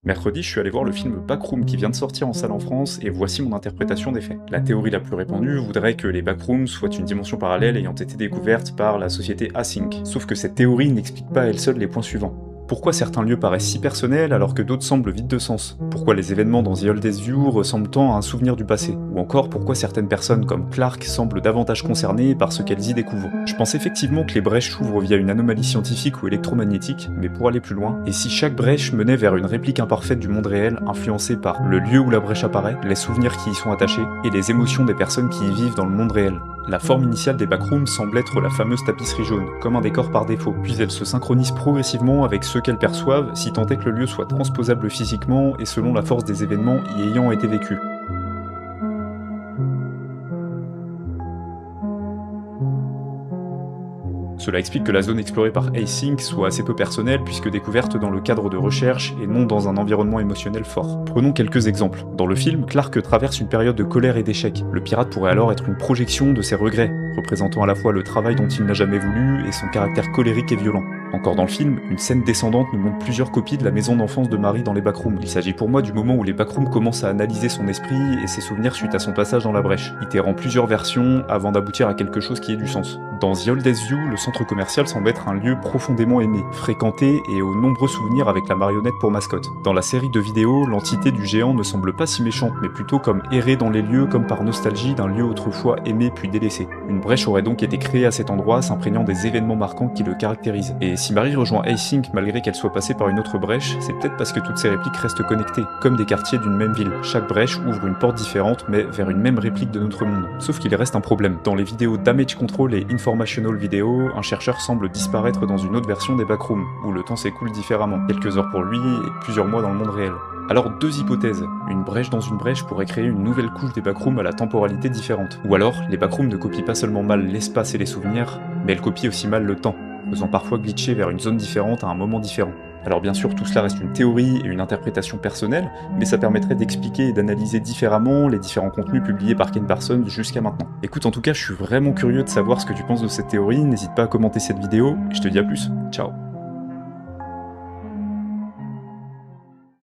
Mercredi, je suis allé voir le film Backroom qui vient de sortir en salle en France et voici mon interprétation des faits. La théorie la plus répandue voudrait que les backrooms soient une dimension parallèle ayant été découverte par la société Async. Sauf que cette théorie n'explique pas à elle seule les points suivants. Pourquoi certains lieux paraissent si personnels alors que d'autres semblent vides de sens? Pourquoi les événements dans The Oldest View ressemblent tant à un souvenir du passé? Ou encore pourquoi certaines personnes comme Clark semblent davantage concernées par ce qu'elles y découvrent? Je pense effectivement que les brèches s'ouvrent via une anomalie scientifique ou électromagnétique, mais pour aller plus loin, et si chaque brèche menait vers une réplique imparfaite du monde réel influencée par le lieu où la brèche apparaît, les souvenirs qui y sont attachés, et les émotions des personnes qui y vivent dans le monde réel? La forme initiale des backrooms semble être la fameuse tapisserie jaune, comme un décor par défaut, puis elle se synchronise progressivement avec ceux qu'elles perçoivent, si tant est que le lieu soit transposable physiquement et selon la force des événements y ayant été vécus. Cela explique que la zone explorée par Async soit assez peu personnelle puisque découverte dans le cadre de recherche et non dans un environnement émotionnel fort. Prenons quelques exemples. Dans le film, Clark traverse une période de colère et d'échec. Le pirate pourrait alors être une projection de ses regrets, représentant à la fois le travail dont il n'a jamais voulu et son caractère colérique et violent. Encore dans le film, une scène descendante nous montre plusieurs copies de la maison d'enfance de Marie dans les backrooms. Il s'agit pour moi du moment où les backrooms commencent à analyser son esprit et ses souvenirs suite à son passage dans la brèche, itérant plusieurs versions avant d'aboutir à quelque chose qui ait du sens. Dans The Oldest View, le centre commercial semble être un lieu profondément aimé, fréquenté et aux nombreux souvenirs avec la marionnette pour mascotte. Dans la série de vidéos, l'entité du géant ne semble pas si méchante, mais plutôt comme errer dans les lieux comme par nostalgie d'un lieu autrefois aimé puis délaissé. Une brèche aurait donc été créée à cet endroit, s'imprégnant des événements marquants qui le caractérisent. Et si Marie rejoint Async malgré qu'elle soit passée par une autre brèche, c'est peut-être parce que toutes ces répliques restent connectées, comme des quartiers d'une même ville. Chaque brèche ouvre une porte différente, mais vers une même réplique de notre monde. Sauf qu'il reste un problème. Dans les vidéos Damage Control et Informational Video, un chercheur semble disparaître dans une autre version des backrooms, où le temps s'écoule différemment, quelques heures pour lui et plusieurs mois dans le monde réel. Alors deux hypothèses, une brèche dans une brèche pourrait créer une nouvelle couche des backrooms à la temporalité différente, ou alors les backrooms ne copient pas seulement mal l'espace et les souvenirs, mais elles copient aussi mal le temps, faisant parfois glitcher vers une zone différente à un moment différent. Alors bien sûr, tout cela reste une théorie et une interprétation personnelle, mais ça permettrait d'expliquer et d'analyser différemment les différents contenus publiés par Ken Parsons jusqu'à maintenant. Écoute, en tout cas, je suis vraiment curieux de savoir ce que tu penses de cette théorie, n'hésite pas à commenter cette vidéo, et je te dis à plus, ciao.